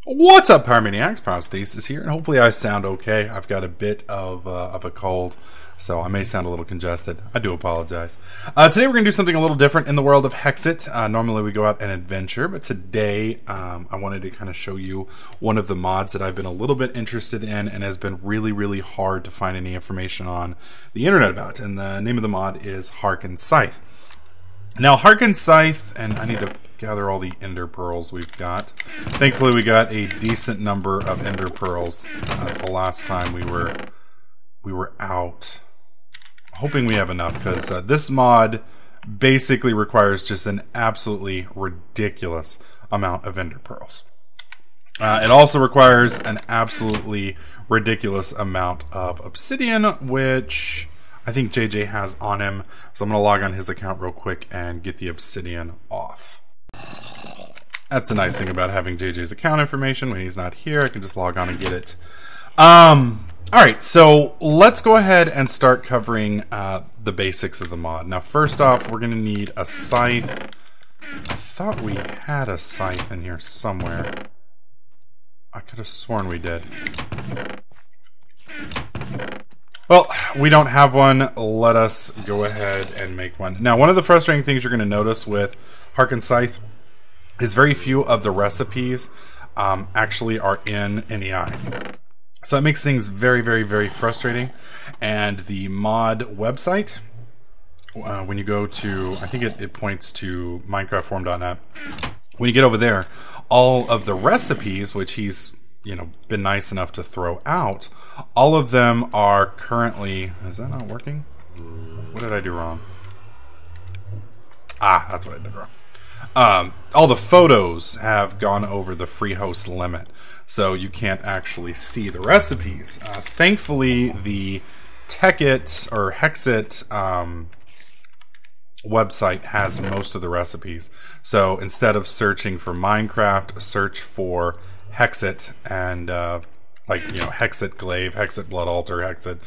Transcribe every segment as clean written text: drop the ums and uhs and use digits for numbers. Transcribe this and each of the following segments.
What's up, Pyromaniacs? Pyrostasis here, and hopefully I sound okay. I've got a bit of a cold, so I may sound a little congested. I do apologize. Today we're going to do something a little different in the world of Hexxit. Normally we go out and adventure, but today I wanted to kind of show you one of the mods that I've been a little bit interested in and has been really hard to find any information on the internet about. And the name of the mod is Harken Scythe. Now, Harken Scythe, and I need to gather all the ender pearls we've got. Thankfully, we got a decent number of ender pearls the last time we were out. Hoping we have enough, because this mod basically requires just an absolutely ridiculous amount of ender pearls. It also requires an absolutely ridiculous amount of obsidian, which I think JJ has on him, so I'm going to log on his account real quick and get the obsidian off. That's the nice thing about having JJ's account information. When he's not here, I can just log on and get it. Alright, so let's go ahead and start covering the basics of the mod. Now, first off, we're going to need a scythe. I thought we had a scythe in here somewhere. I could have sworn we did. Well, we don't have one. Let us go ahead and make one. Now, one of the frustrating things you're going to notice with Harken Scythe is very few of the recipes actually are in NEI. So that makes things very frustrating. And the mod website, when you go to, I think it points to minecraftforum.net. When you get over there, all of the recipes, which he's been nice enough to throw out, all of them are currently... Is that not working? What did I do wrong? Ah, that's what I did wrong. All the photos have gone over the free host limit, so you can't actually see the recipes. Thankfully, the Techit or Hexxit website has most of the recipes. So instead of searching for Minecraft, search for Hexxit and Hexxit Glaive, Hexxit Blood Altar, Hexxit,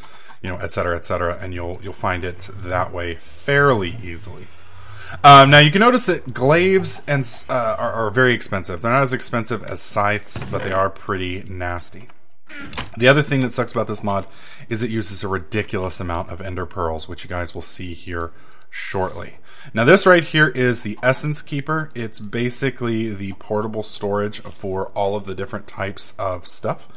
etc., and you'll find it that way fairly easily. Now you can notice that glaives are very expensive. They're not as expensive as scythes, but they are pretty nasty. The other thing that sucks about this mod is it uses a ridiculous amount of ender pearls, which you guys will see here shortly. Now this right here is the Essence Keeper. It's basically the portable storage for all of the different types of stuff.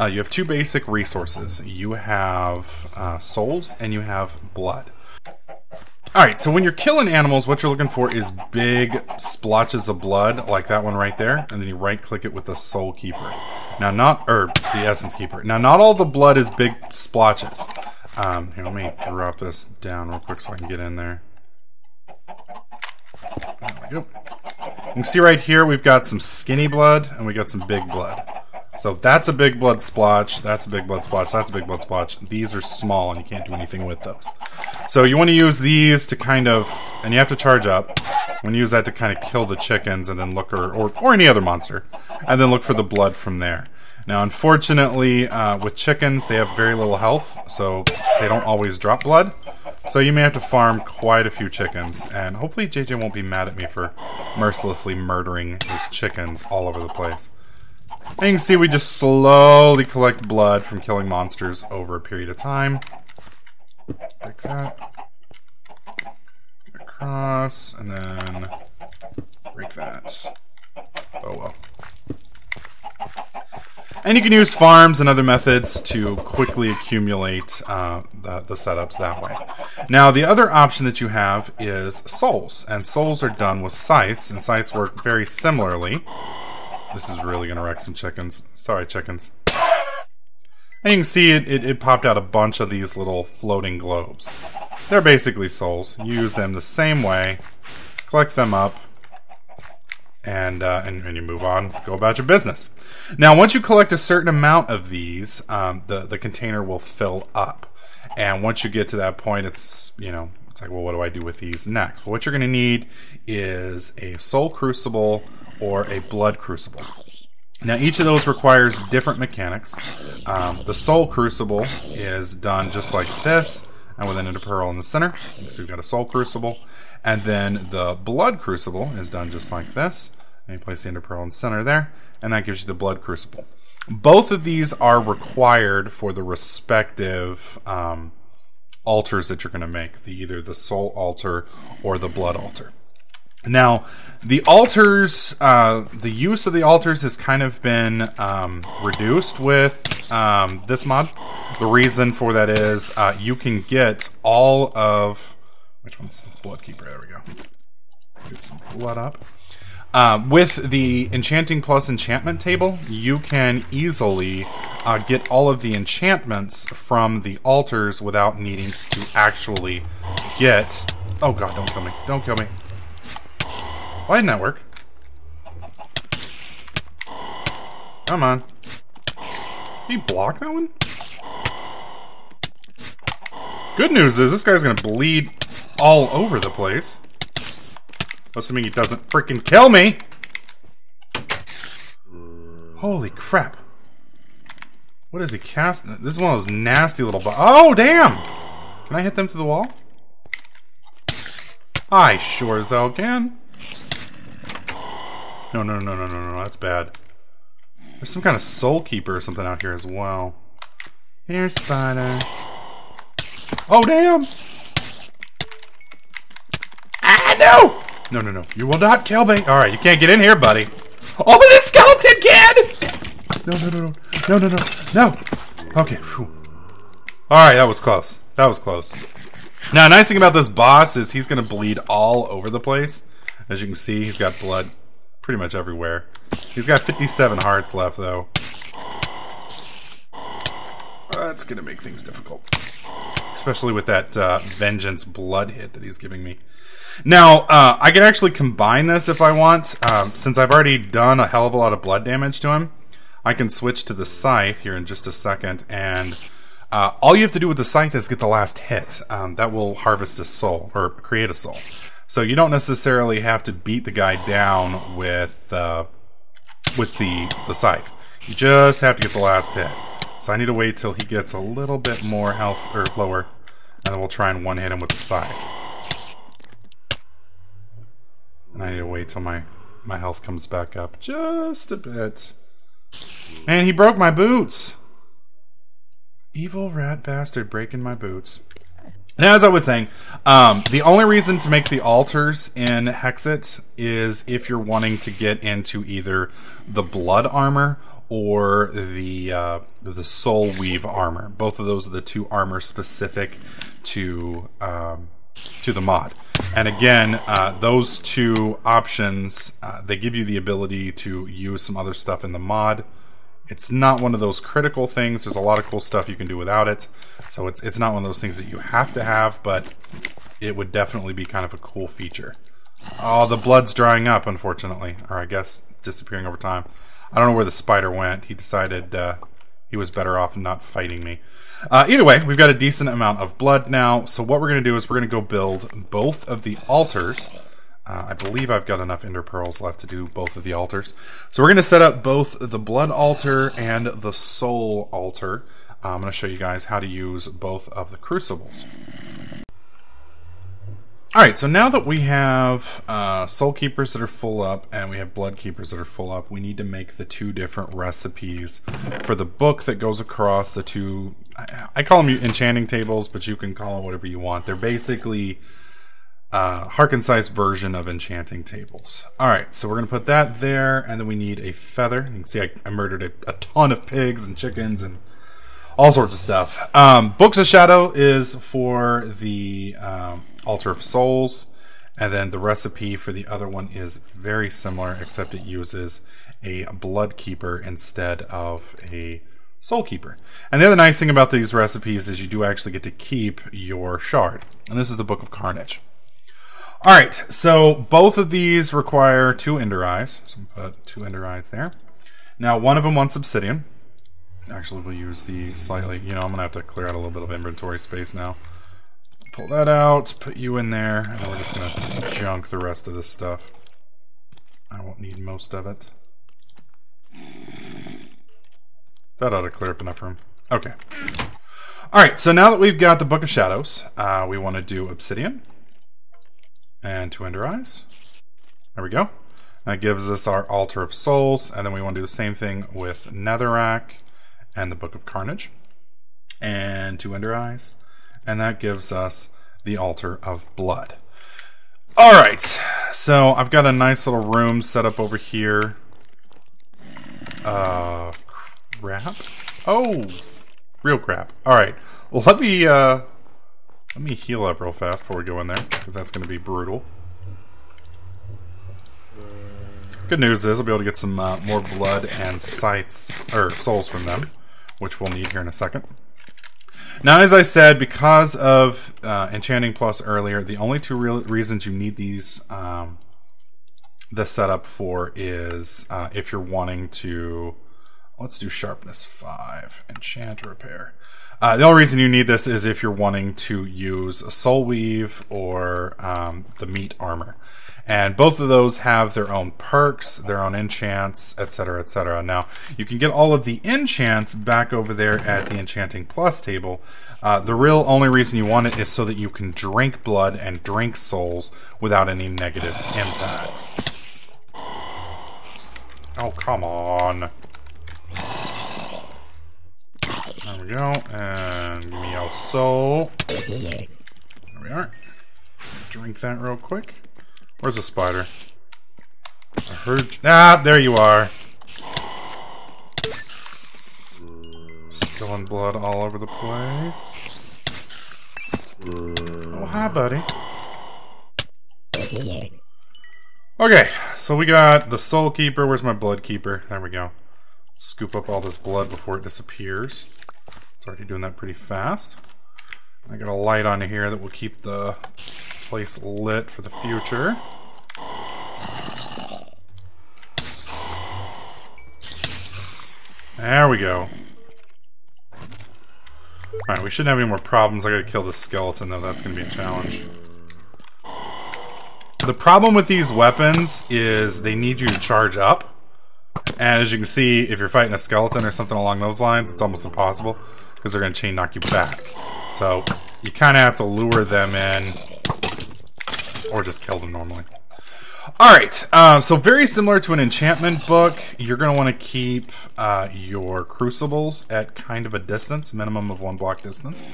You have two basic resources. You have souls and you have blood. Alright, so when you're killing animals, what you're looking for is big splotches of blood, like that one right there, and then you right-click it with the Soul Keeper. Now, the Essence Keeper. Now, not all the blood is big splotches. Here, let me drop this down real quick so I can get in there. There we go. You can see right here we've got some skinny blood, and we got some big blood. So that's a big blood splotch, that's a big blood splotch, that's a big blood splotch. These are small and you can't do anything with those. So you want to use these to kind of, and you have to charge up. When you use that to kind of kill the chickens and then look, or any other monster, and then look for the blood from there. Now unfortunately, with chickens, they have very little health, so they don't always drop blood. So you may have to farm quite a few chickens, and hopefully JJ won't be mad at me for mercilessly murdering his chickens all over the place. And you can see we just slowly collect blood from killing monsters over a period of time. Like that. Across, and then break that. Oh well. And you can use farms and other methods to quickly accumulate the setups that way. Now, the other option that you have is souls. And souls are done with scythes, and scythes work very similarly. This is really going to wreck some chickens. Sorry, chickens. And you can see it popped out a bunch of these little floating globes. They're basically souls. You use them the same way, collect them up, and you move on, go about your business. Now, once you collect a certain amount of these, the container will fill up. And once you get to that point, it's like, well, what do I do with these next? Well, what you're going to need is a soul crucible or a blood crucible. Now, each of those requires different mechanics. The soul crucible is done just like this, and with an ender pearl in the center. So we've got a soul crucible. And then the blood crucible is done just like this, And you place the ender pearl in the center there, and that gives you the blood crucible. Both of these are required for the respective altars that you're going to make, either the soul altar or the blood altar. Now, the altars, the use of the altars has kind of been reduced with this mod. The reason for that is you can get all of... Which one's the blood keeper? There we go. Get some blood up. With the Enchanting Plus enchantment table, you can easily get all of the enchantments from the altars without needing to actually get... Oh god, don't kill me. Don't kill me. Why didn't that work? Come on. Did he block that one? Good news is this guy's gonna bleed all over the place. Assuming he doesn't freaking kill me! Holy crap. What is he casting? This is one of those nasty little... Oh, damn! Can I hit them through the wall? I sure as hell can. No, that's bad. There's some kind of soul keeper or something out here as well. Here, spider. Oh, damn! Ah, no! No. You will not kill me. Alright, you can't get in here, buddy. Oh, this skeleton can! No. Okay. Alright, that was close. Now, nice thing about this boss is he's going to bleed all over the place. As you can see, he's got blood pretty much everywhere. He's got 57 hearts left, though. That's going to make things difficult. Especially with that vengeance blood hit that he's giving me. Now, I can actually combine this if I want. Since I've already done a hell of a lot of blood damage to him, I can switch to the scythe here in just a second. And all you have to do with the scythe is get the last hit. That will harvest a soul, or create a soul. So you don't necessarily have to beat the guy down with the scythe. You just have to get the last hit. So I need to wait till he gets a little bit more health, or lower, and then we'll try and one-hit him with the scythe. And I need to wait till my health comes back up just a bit. Man, he broke my boots! Evil rat bastard breaking my boots. Now, as I was saying, the only reason to make the altars in Hexxit is if you're wanting to get into either the blood armor or the soul weave armor. Both of those are the two armor specific to the mod. And again, those two options, they give you the ability to use some other stuff in the mod. It's not one of those critical things. There's a lot of cool stuff you can do without it. So it's not one of those things that you have to have, but it would definitely be kind of a cool feature. Oh, the blood's drying up, unfortunately. Or I guess disappearing over time. I don't know where the spider went. He decided he was better off not fighting me. Either way, we've got a decent amount of blood now. So what we're going to do is we're going to go build both of the altars. I believe I've got enough ender pearls left to do both of the altars. So we're going to set up both the blood altar and the soul altar. I'm going to show you guys how to use both of the crucibles. Alright, so now that we have soul keepers that are full up and we have blood keepers that are full up, we need to make the two different recipes for the book that goes across the two... I call them enchanting tables, but you can call them whatever you want. They're basically... Harken Scythe's version of enchanting tables. Alright, so we're going to put that there, and then we need a feather. You can see I murdered a ton of pigs and chickens and all sorts of stuff. Books of Shadow is for the Altar of Souls, and then the recipe for the other one is very similar, except it uses a Blood Keeper instead of a Soul Keeper. And the other nice thing about these recipes is you do actually get to keep your shard. And this is the Book of Carnage. Alright, so both of these require 2 ender eyes. So I'll put 2 ender eyes there. Now, one of them wants obsidian. Actually, we'll use the slightly... I'm going to have to clear out a little bit of inventory space now. Pull that out, put you in there, and then we're just going to junk the rest of this stuff. I won't need most of it. That ought to clear up enough room. Okay. Alright, so now that we've got the Book of Shadows, we want to do obsidian. And 2 ender eyes. There we go. That gives us our Altar of Souls, and then we want to do the same thing with Netherrack and the Book of Carnage, and 2 Ender Eyes, and that gives us the Altar of Blood. Alright, so I've got a nice little room set up over here. Crap? Oh, real crap. Alright, well, let me heal up real fast before we go in there, because that's going to be brutal. Good news is I'll be able to get some more blood and scythes, or souls from them, which we'll need here in a second. Now, as I said, because of Enchanting Plus earlier, the only 2 real reasons you need these, the setup for is if you're wanting to, let's do Sharpness 5, Enchant Repair. The only reason you need this is if you're wanting to use a Soul Weave or the Meat Armor. And both of those have their own perks, their own enchants, etc., etc. Now, you can get all of the enchants back over there at the Enchanting Plus table. The real only reason you want it is so that you can drink blood and drink souls without any negative impacts. Oh, come on. There we go. And give me a soul. There we are. Drink that real quick. Where's the spider? I heard. Ah, there you are. Spilling blood all over the place. Oh, hi, buddy. Okay, so we got the Soul Keeper. Where's my Blood Keeper? There we go. Scoop up all this blood before it disappears. It's already doing that pretty fast. I got a light on here that will keep the place lit for the future. There we go. Alright, we shouldn't have any more problems. I gotta kill this skeleton though, that's gonna be a challenge. The problem with these weapons is they need you to charge up. And as you can see, if you're fighting a skeleton or something along those lines, it's almost impossible, because they're gonna chain knock you back. So, you kinda have to lure them in, or just kill them normally. Alright, so very similar to an enchantment book, you're going to want to keep your crucibles at kind of a distance, minimum of 1 block distance.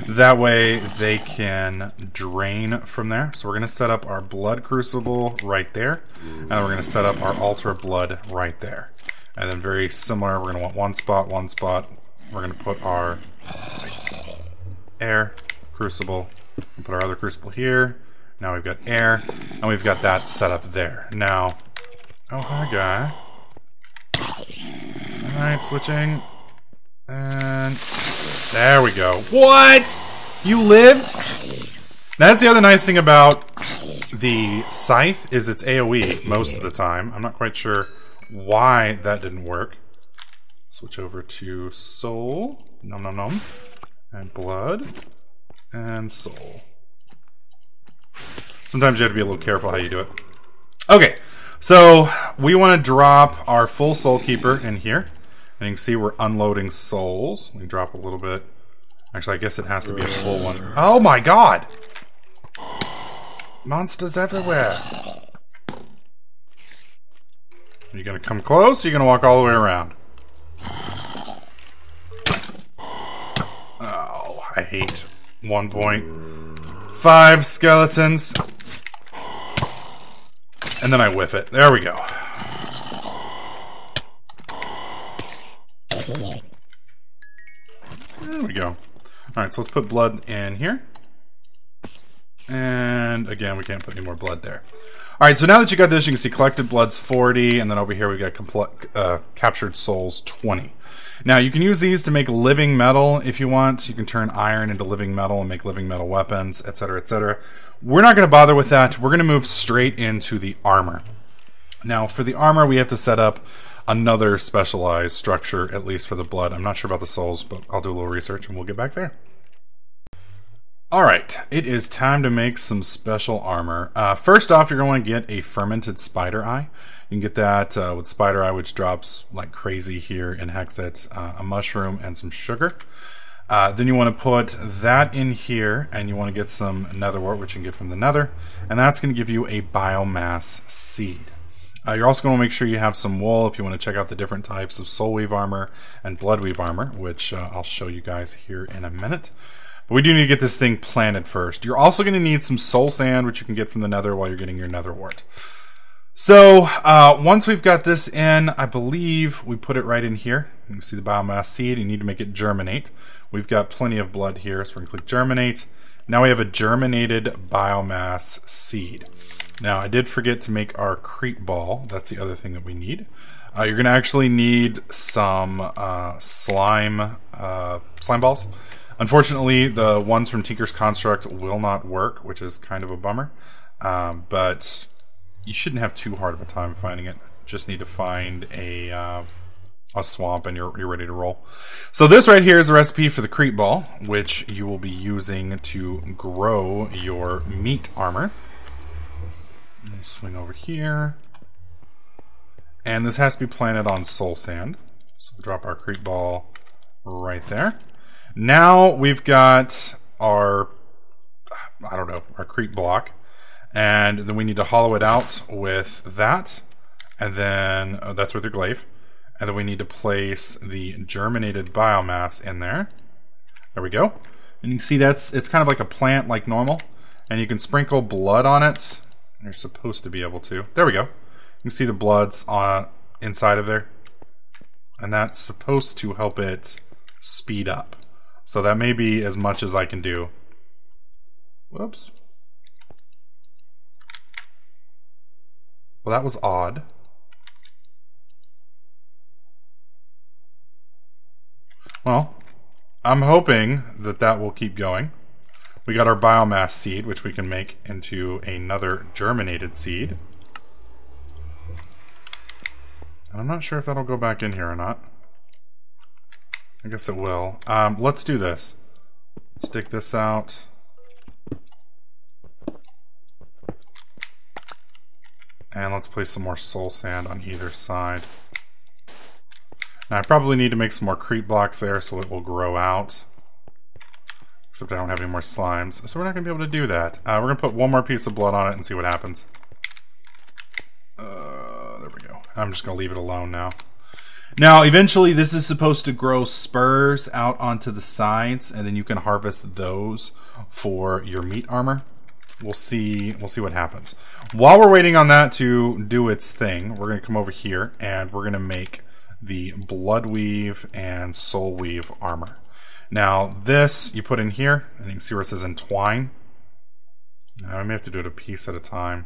That way they can drain from there. So we're going to set up our blood crucible right there, and then we're going to set up our altar of blood right there. And then very similar, we're going to want 1 spot, 1 spot. We're going to put our air crucible, and put our other crucible here. Now we've got air, and we've got that set up there. Now, oh, hi, guy. Alright, switching. And there we go. What? You lived? That's the other nice thing about the scythe, is it's AoE most of the time. I'm not quite sure why that didn't work. Switch over to soul. Nom nom nom. And blood. And soul. Sometimes you have to be a little careful how you do it. Okay, so we want to drop our full Soul Keeper in here. And you can see we're unloading souls. We drop a little bit. Actually, I guess it has to be a full one. Oh my god! Monsters everywhere. Are you going to come close, or are you going to walk all the way around? Oh, I hate 1.5 skeletons. And then I whiff it. There we go. There we go. Alright, so let's put blood in here. And again, we can't put any more blood there. Alright, so now that you got this, you can see collected blood's 40, and then over here we got captured souls 20. Now, you can use these to make living metal if you want. You can turn iron into living metal and make living metal weapons, etc., etc. We're not going to bother with that. We're going to move straight into the armor. Now, for the armor, we have to set up another specialized structure, at least for the blood. I'm not sure about the souls, but I'll do a little research and we'll get back there. Alright, it is time to make some special armor. First off, you're going to get a fermented spider eye. You can get that with spider eye, which drops like crazy here in Hexxit, a mushroom and some sugar. Then you want to put that in here, and you want to get some nether wart, which you can get from the nether, and that's going to give you a biomass seed. You're also going to make sure you have some wool if you want to check out the different types of soul weave armor and blood weave armor, which I'll show you guys here in a minute. But we do need to get this thing planted first. You're also going to need some soul sand, which you can get from the nether while you're getting your nether wart. So once we've got this in, I believe we put it right in here. You can see the biomass seed. You need to make it germinate. We've got plenty of blood here, so we're going to click germinate. Now we have a germinated biomass seed. Now I did forget to make our crete ball. That's the other thing that we need. You're going to actually need some slime balls. Unfortunately, the ones from Tinker's Construct will not work, which is kind of a bummer. But you shouldn't have too hard of a time finding it. Just need to find a swamp and you're ready to roll. So this right here is a recipe for the crete ball, which you will be using to grow your meat armor. Let me swing over here. And this has to be planted on soul sand. So we'll drop our crete ball right there. Now we've got our, our crete block. And then we need to hollow it out with that. And then that's with your glaive. And then we need to place the germinated biomass in there. There we go. And you can see it's kind of like a plant like normal. And you can sprinkle blood on it. You're supposed to be able to. There we go. You can see the blood's inside of there. And that's supposed to help it speed up. So that may be as much as I can do. Whoops. Well, that was odd. Well, I'm hoping that that will keep going. We got our biomass seed, which we can make into another germinated seed. And I'm not sure if that'll go back in here or not. I guess it will. Let's do this. Stick this out. And let's place some more soul sand on either side. Now I probably need to make some more crete blocks there so it will grow out. Except I don't have any more slimes, so we're not going to be able to do that. We're going to put one more piece of blood on it and see what happens. There we go. I'm just going to leave it alone now. Now, eventually this is supposed to grow spurs out onto the sides, and then you can harvest those for your meat armor. We'll see what happens. While we're waiting on that to do its thing, we're going to come over here and we're going to make the blood weave and soul weave armor. Now this you put in here, and you can see where it says entwine. Now I may have to do it a piece at a time.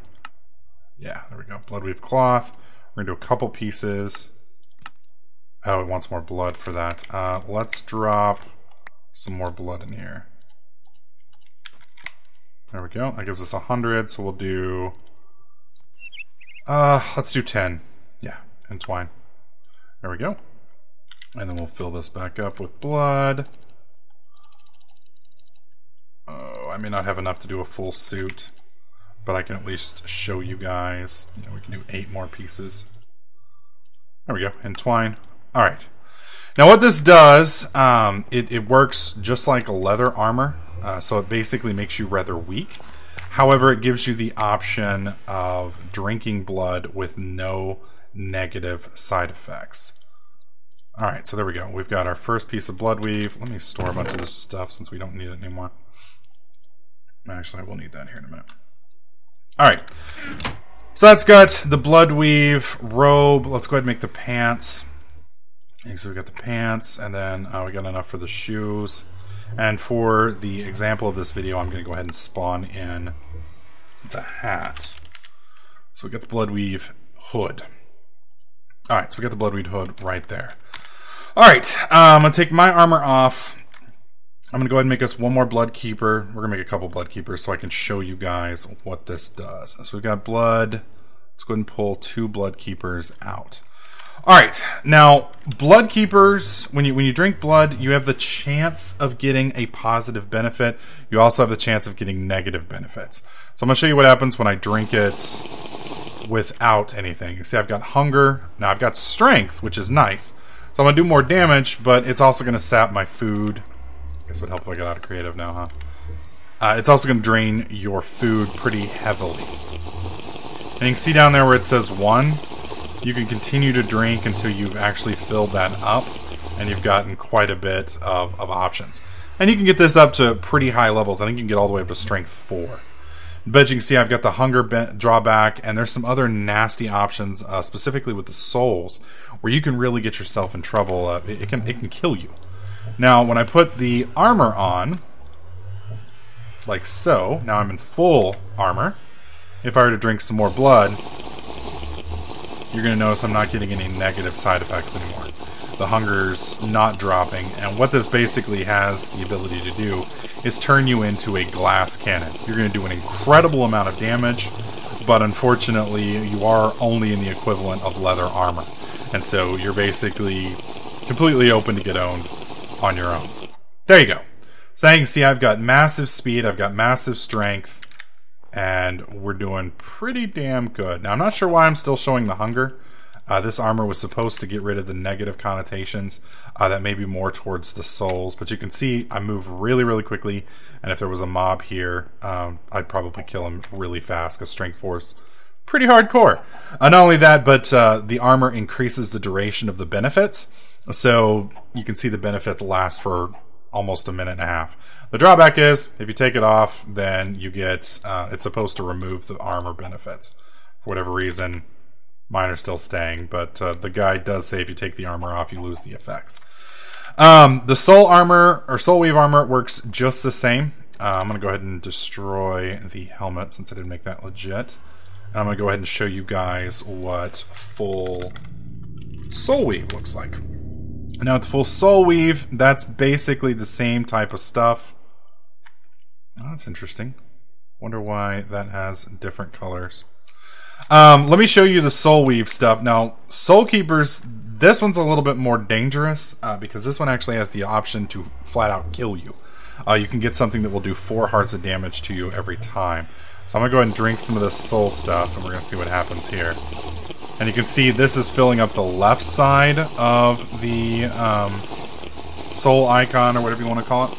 Yeah, there we go. Blood weave cloth. We're going to do a couple pieces. Oh, it wants more blood for that. Let's drop some more blood in here. There we go. That gives us 100, so we'll do... let's do 10. Yeah, entwine. There we go. And then we'll fill this back up with blood. Oh, I may not have enough to do a full suit, but I can at least show you guys. You know, we can do 8 more pieces. There we go, entwine. Alright. Now what this does, it works just like leather armor. So it basically makes you rather weak. However, it gives you the option of drinking blood with no negative side effects. Alright, so there we go. We've got our first piece of blood weave. Let me store a bunch of this stuff since we don't need it anymore. Actually, I will need that here in a minute. Alright. So that's got the blood weave robe. Let's go ahead and make the pants. So we got the pants, and then we got enough for the shoes. And for the example of this video, I'm going to go ahead and spawn in the hat. So we got the blood weave hood. Alright, so we got the blood weave hood right there. Alright, I'm going to take my armor off. I'm going to go ahead and make us one more blood keeper. We're going to make a couple blood keepers so I can show you guys what this does. So we've got blood. Let's go ahead and pull 2 blood keepers out. Alright, now blood keepers, when you drink blood, you have the chance of getting a positive benefit. You also have the chance of getting negative benefits. So I'm going to show you what happens when I drink it without anything. You see I've got hunger, now I've got strength, which is nice. So I'm going to do more damage, but it's also going to sap my food. I guess it would help if I got out of creative now, huh? It's also going to drain your food pretty heavily. And you can see down there where it says 1, you can continue to drink until you've actually filled that up, and you've gotten quite a bit of options. And you can get this up to pretty high levels. I think you can get all the way up to strength 4. But you can see I've got the hunger drawback, and there's some other nasty options, specifically with the souls, where you can really get yourself in trouble. It can kill you. Now, when I put the armor on, like so, now I'm in full armor. If I were to drink some more blood, you're going to notice I'm not getting any negative side effects anymore. The hunger's not dropping, and what this basically has the ability to do is turn you into a glass cannon. You're going to do an incredible amount of damage, but unfortunately you are only in the equivalent of leather armor. And so you're basically completely open to get owned on your own. There you go. So now you can see I've got massive speed, I've got massive strength, and we're doing pretty damn good. Now I'm not sure why I'm still showing the hunger. This armor was supposed to get rid of the negative connotations that may be more towards the souls, but you can see I move really, really quickly, and if there was a mob here, I'd probably kill him really fast because strength 4 is pretty hardcore. Not only that, but the armor increases the duration of the benefits, so you can see the benefits last for almost a minute and a half. The drawback is, if you take it off, then you get, it's supposed to remove the armor benefits. For whatever reason, mine are still staying, but the guide does say if you take the armor off, you lose the effects. The soul armor, or soul weave armor, works just the same. I'm going to go ahead and destroy the helmet since I didn't make that legit. And I'm going to go ahead and show you guys what full soul weave looks like. Now with the full soul weave, that's basically the same type of stuff. Oh, that's interesting. Wonder why that has different colors. Let me show you the soul weave stuff. Now, soul keepers, this one's a little bit more dangerous because this one actually has the option to flat out kill you. You can get something that will do 4 hearts of damage to you every time. So I'm going to go ahead and drink some of this soul stuff, and we're going to see what happens here. And you can see this is filling up the left side of the soul icon, or whatever you want to call it.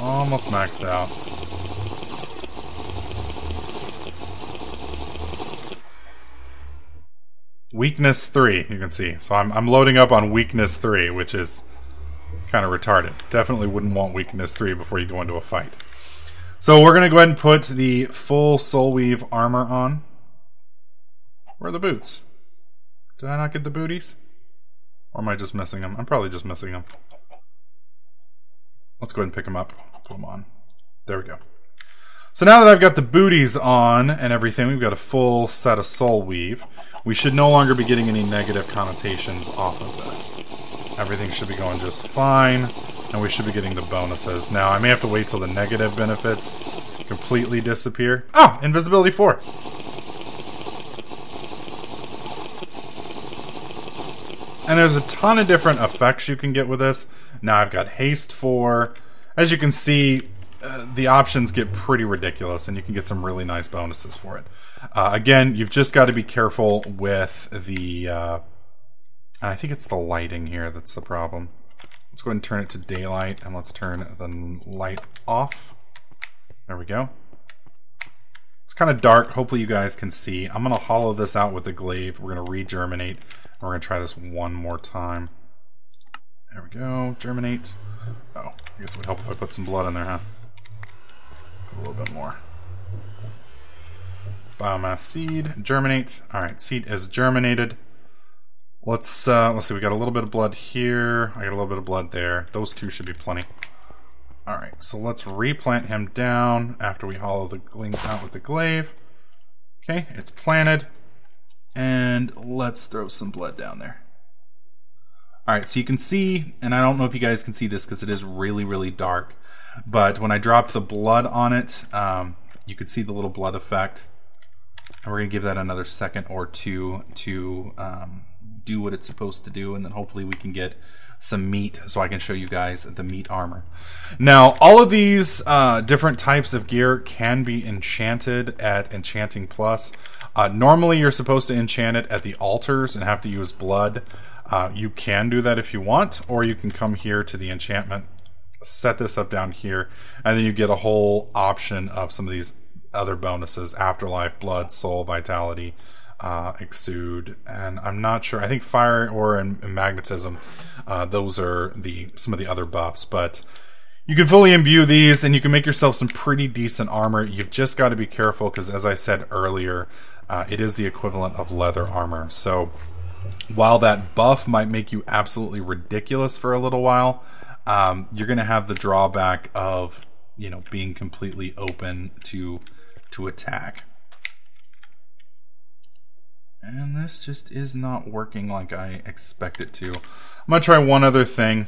Almost maxed out. Weakness 3, you can see. So I'm loading up on weakness 3, which is kind of retarded. Definitely wouldn't want weakness 3 before you go into a fight. So we're going to go ahead and put the full soul weave armor on. Where are the boots? Did I not get the booties? Or am I just missing them? I'm probably just missing them. Let's go ahead and pick them up. Put them on. There we go. So now that I've got the booties on and everything, we've got a full set of soul weave. We should no longer be getting any negative connotations off of this. Everything should be going just fine, and we should be getting the bonuses. Now, I may have to wait till the negative benefits completely disappear. Oh, invisibility 4. And there's a ton of different effects you can get with this. Now I've got haste 4. As you can see, the options get pretty ridiculous, and you can get some really nice bonuses for it. Again, you've just got to be careful with the... I think it's the lighting here that's the problem. Let's go ahead and turn it to daylight, and let's turn the light off. There we go. It's kind of dark. Hopefully you guys can see. I'm going to hollow this out with the glaive. We're going to re-germinate. We're going to try this one more time. There we go. Germinate. Oh, I guess it would help if I put some blood in there, huh? Put a little bit more. Biomass seed. Germinate. Alright, seed is germinated. Let's see, we got a little bit of blood here. I got a little bit of blood there. Those two should be plenty. Alright, so let's replant him down after we hollow the link out with the glaive. Okay, it's planted. And let's throw some blood down there. Alright, so you can see, and I don't know if you guys can see this because it is really, really dark, but when I dropped the blood on it, you could see the little blood effect. And we're going to give that another second or two to do what it's supposed to do, and then hopefully we can get some meat so I can show you guys the meat armor. Now, all of these different types of gear can be enchanted at Enchanting Plus. Normally you're supposed to enchant it at the altars and have to use blood. You can do that if you want, or you can come here to the enchantment set this up down here, and then you get a whole option of some of these other bonuses: Afterlife, Blood, Soul, Vitality, Exude, and I'm not sure. I think Fire, Aura, and Magnetism. Those are some of the other buffs, but you can fully imbue these, and you can make yourself some pretty decent armor. You've just got to be careful because, as I said earlier, it is the equivalent of leather armor. So while that buff might make you absolutely ridiculous for a little while, you're going to have the drawback of, you know, being completely open to attack. And this just is not working like I expect it to. I'm going to try one other thing.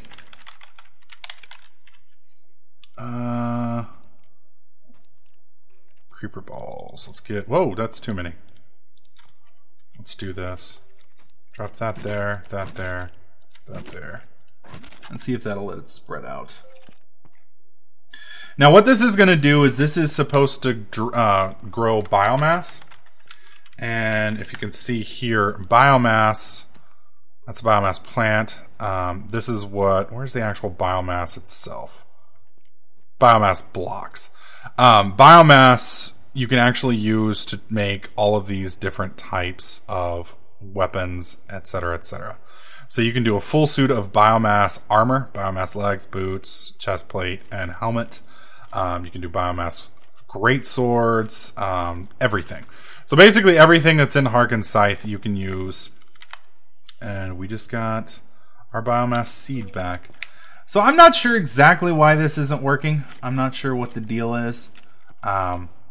Creeper balls. Let's get... Whoa, that's too many. Let's do this. Drop that there, that there, that there. And see if that'll let it spread out. Now what this is going to do is this is supposed to grow biomass. And if you can see here, biomass, that's a biomass plant. This is what... Where's the actual biomass itself? Biomass blocks. Biomass you can actually use to make all of these different types of weapons, etc., etc. So you can do a full suit of biomass armor, biomass legs, boots, chest plate, and helmet. You can do biomass great swords, everything. So basically everything that's in Harken Scythe you can use. And we just got our biomass seed back. So I'm not sure exactly why this isn't working. I'm not sure what the deal is.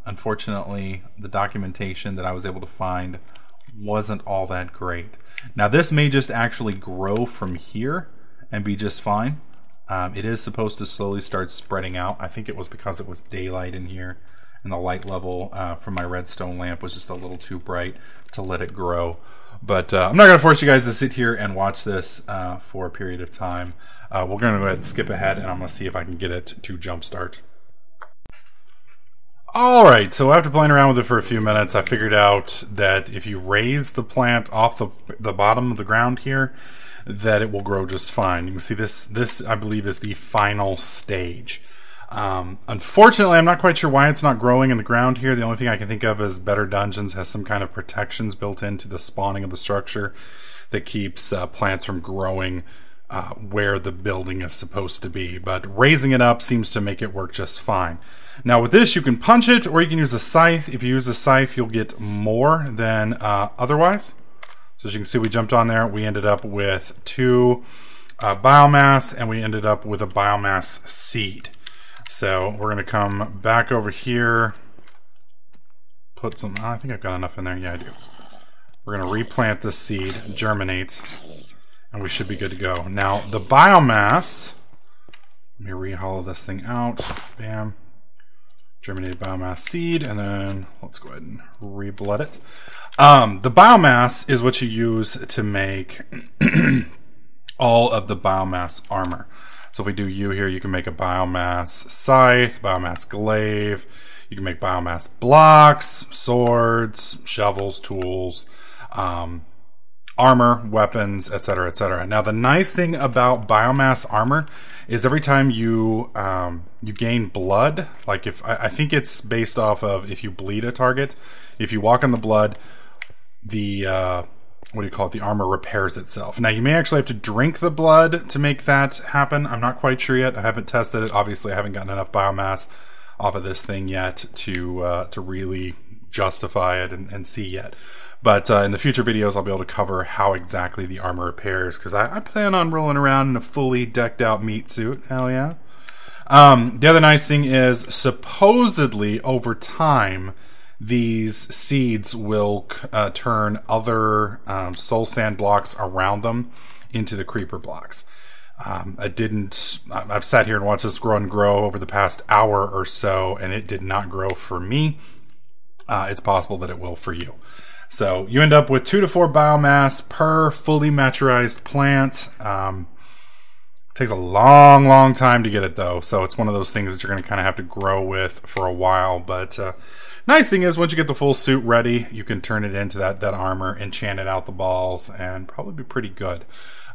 Unfortunately, the documentation that I was able to find wasn't all that great. Now this may just actually grow from here and be just fine. It is supposed to slowly start spreading out. I think it was because it was daylight in here and the light level from my redstone lamp was just a little too bright to let it grow. But I'm not going to force you guys to sit here and watch this for a period of time. We're going to go ahead and skip ahead, and I'm going to see if I can get it to jumpstart. Alright, so after playing around with it for a few minutes, I figured out that if you raise the plant off the bottom of the ground here, that it will grow just fine. You can see this I believe is the final stage. Unfortunately, I'm not quite sure why it's not growing in the ground here. The only thing I can think of is Better Dungeons has some kind of protections built into the spawning of the structure that keeps plants from growing where the building is supposed to be. But raising it up seems to make it work just fine. Now with this, you can punch it, or you can use a scythe. If you use a scythe, you'll get more than otherwise. So as you can see, we jumped on there. We ended up with 2 biomass, and we ended up with a biomass seed. So we're going to come back over here, put some... I think I've got enough in there. Yeah, I do. We're going to replant this seed, germinate, and we should be good to go. Now, the biomass... Let me re-hollow this thing out. Bam. Germinated biomass seed, and then let's go ahead and re-blood it. The biomass is what you use to make all of the biomass armor. So if we do you here, you can make a biomass scythe, biomass glaive, you can make biomass blocks, swords, shovels, tools, armor, weapons, etc., etc. Now the nice thing about biomass armor is every time you gain blood, like if I think it's based off of if you bleed a target, if you walk on the blood, the what do you call it? The armor repairs itself. Now you may actually have to drink the blood to make that happen. I'm not quite sure yet. I haven't tested it. Obviously, I haven't gotten enough biomass off of this thing yet to really justify it and see yet. But in the future videos, I'll be able to cover how exactly the armor repairs, because I plan on rolling around in a fully decked out meat suit. Hell yeah. The other nice thing is, supposedly over time, these seeds will turn other soul sand blocks around them into the creeper blocks. I've sat here and watched this grow and grow over the past hour or so, and it did not grow for me. It's possible that it will for you. So you end up with 2 to 4 biomass per fully maturized plant. Takes a long time to get it though, so it's one of those things that you're going to kind of have to grow with for a while. But Nice thing is, once you get the full suit ready, you can turn it into that armor, enchant it out the balls, and probably be pretty good.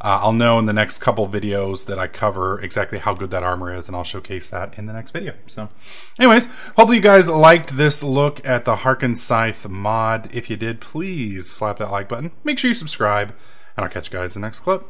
I'll know in the next couple videos that I cover exactly how good that armor is, and I'll showcase that in the next video. So, anyways, hopefully you guys liked this look at the Harken Scythe mod. If you did, please slap that like button. Make sure you subscribe, and I'll catch you guys in the next clip.